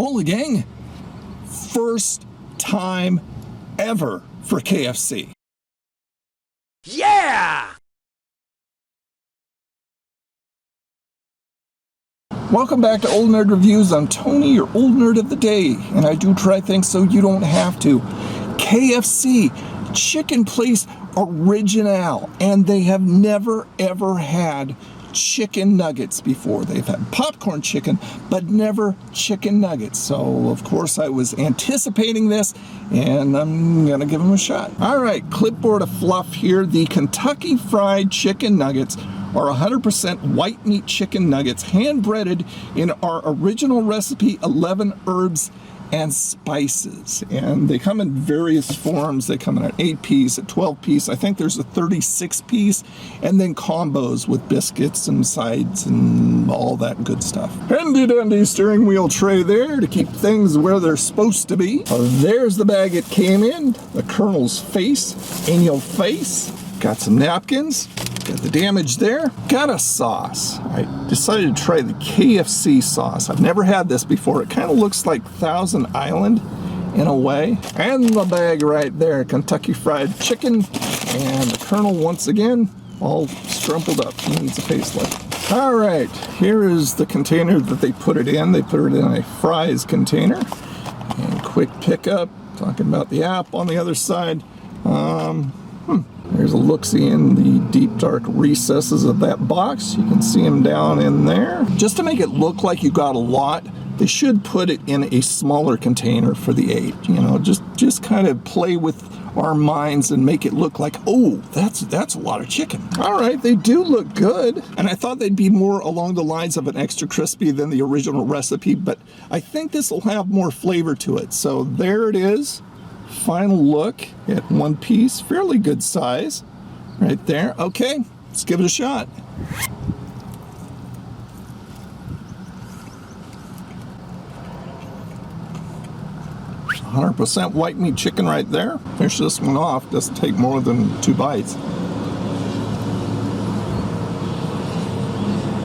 Holy gang, first time ever for KFC. Yeah! Welcome back to Old Nerd Reviews. I'm Tony, your old nerd of the day, and I do try things so you don't have to. KFC, chicken place original, and they have never ever had chicken nuggets before. They've had popcorn chicken, but never chicken nuggets. So, of course, I was anticipating this, and I'm gonna give them a shot. All right, clipboard of fluff here. The Kentucky Fried Chicken Nuggets are 100% white meat chicken nuggets, hand-breaded in our original recipe, 11 herbs and spices. And they come in various forms. They come in an 8-piece, a 12-piece. I think there's a 36-piece, and then combos with biscuits and sides and all that good stuff. Handy-dandy steering wheel tray there to keep things where they're supposed to be. There's the bag it came in. The Colonel's face in your face. Got some napkins. Got the damage there. Got a sauce. I decided to try the KFC sauce. I've never had this before. It kind of looks like Thousand Island in a way. And the bag right there, Kentucky Fried Chicken. And the Colonel, once again, all strumpled up. He needs a facelift. All right, here is the container that they put it in. They put it in a fries container. And quick pickup. Talking about the app on the other side. There's a look-see in the deep, dark recesses of that box. You can see them down in there. Just to make it look like you got a lot, they should put it in a smaller container for the 8. You know, just kind of play with our minds and make it look like, oh, that's a lot of chicken. All right, they do look good. And I thought they'd be more along the lines of an extra crispy than the original recipe, but I think this will have more flavor to it. So there it is. Final look at one piece, fairly good size right there. Okay, let's give it a shot. "100% white meat chicken" right there. Finish this one off. Doesn't take more than 2 bites.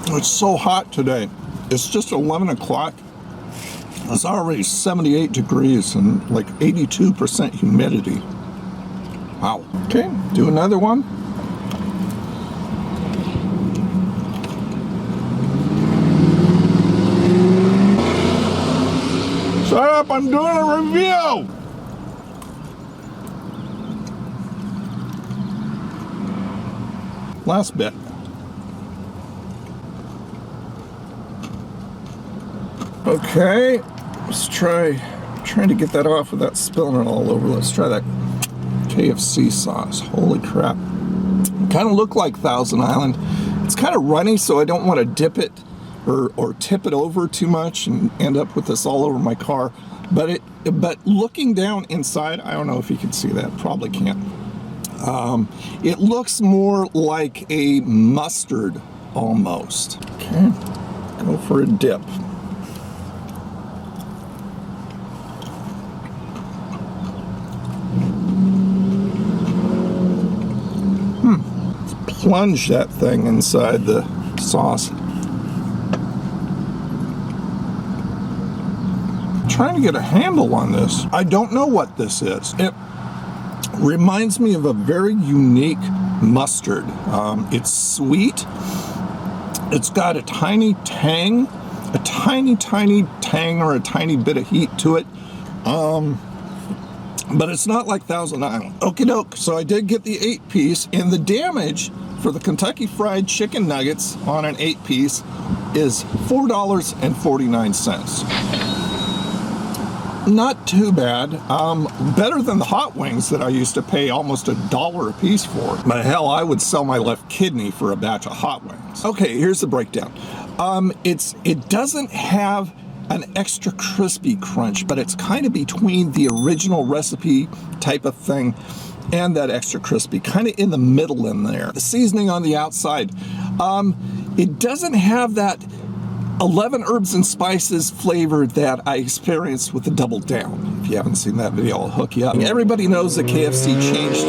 It's so hot today. It's just 11 o'clock. It's already 78 degrees and like 82% humidity. Wow. Okay, do another one. Shut up, I'm doing a review! Last bit. Okay, let's trying to get that off without spilling it all over. Let's try that KFC sauce. Holy crap. Kind of look like Thousand Island. It's kind of runny, so I don't want to dip it or tip it over too much and end up with this all over my car. But looking down inside, I don't know if you can see that. Probably can't. It looks more like a mustard almost. Okay, go for a dip. Plunge that thing inside the sauce. I'm trying to get a handle on this. I don't know what this is. It reminds me of a very unique mustard. It's sweet. It's got a tiny tang, a tiny tang or a tiny bit of heat to it. But it's not like Thousand Island. Okie doke. So I did get the 8-piece, and the damage for the Kentucky Fried Chicken Nuggets on an 8-piece is $4.49. Not too bad. Better than the hot wings that I used to pay almost $1 a piece for. But hell, I would sell my left kidney for a batch of hot wings. Okay, here's the breakdown. It doesn't have an extra crispy crunch, but it's kind of between the original recipe type of thing and that extra crispy, kind of in the middle in there. The seasoning on the outside, it doesn't have that 11 herbs and spices flavor that I experienced with the Double Down. If you haven't seen that video, I'll hook you up. Everybody knows that KFC changed.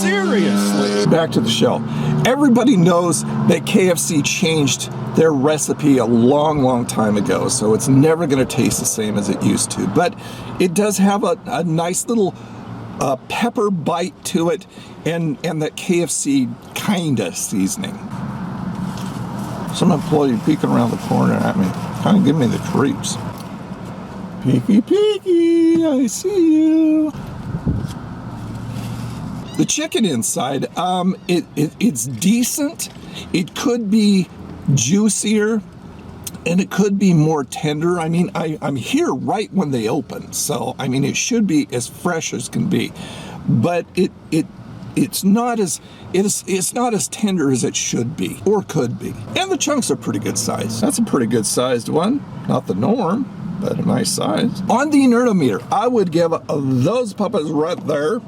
Seriously. Back to the show. Everybody knows that KFC changed their recipe a long time ago, so it's never going to taste the same as it used to. But it does have a nice little pepper bite to it, and that KFC kinda seasoning. Some employee peeking around the corner at me, kind of giving me the creeps. Peeky, I see you. The chicken inside, it's decent. It could be juicier, and it could be more tender. I mean, I'm here right when they open, so I mean, it should be as fresh as can be. But it's not as tender as it should be or could be. And the chunks are pretty good size. That's a pretty good sized one. Not the norm, but a nice size. On the Nerdometer, I would give those puppies right there.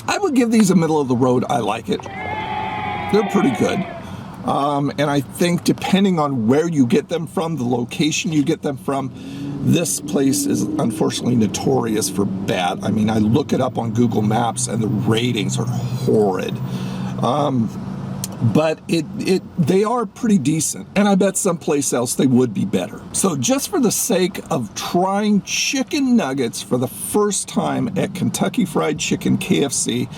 I would give these a middle of the road. I like it. They're pretty good. And I think depending on where you get them from, the location you get them from, this place is unfortunately notorious for bad. I mean, I look it up on Google Maps and the ratings are horrid. But they are pretty decent, and I bet someplace else they would be better. So just for the sake of trying chicken nuggets for the first time at Kentucky Fried Chicken KFC,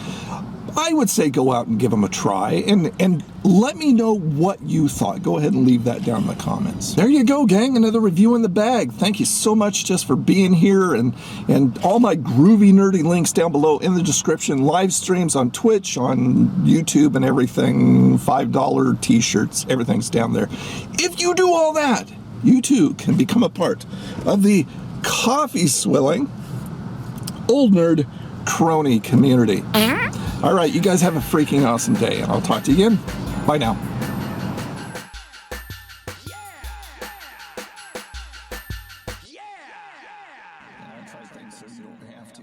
I would say go out and give them a try, and let me know what you thought. Go ahead and leave that down in the comments. There you go, gang, another review in the bag. Thank you so much just for being here, and all my groovy nerdy links down below in the description. Live streams on Twitch, on YouTube, and everything. $5 t-shirts, everything's down there. If you do all that, you too can become a part of the coffee swilling old nerd crony community. All right, you guys have a freaking awesome day, and I'll talk to you again. Bye now. I try things so you don't have to.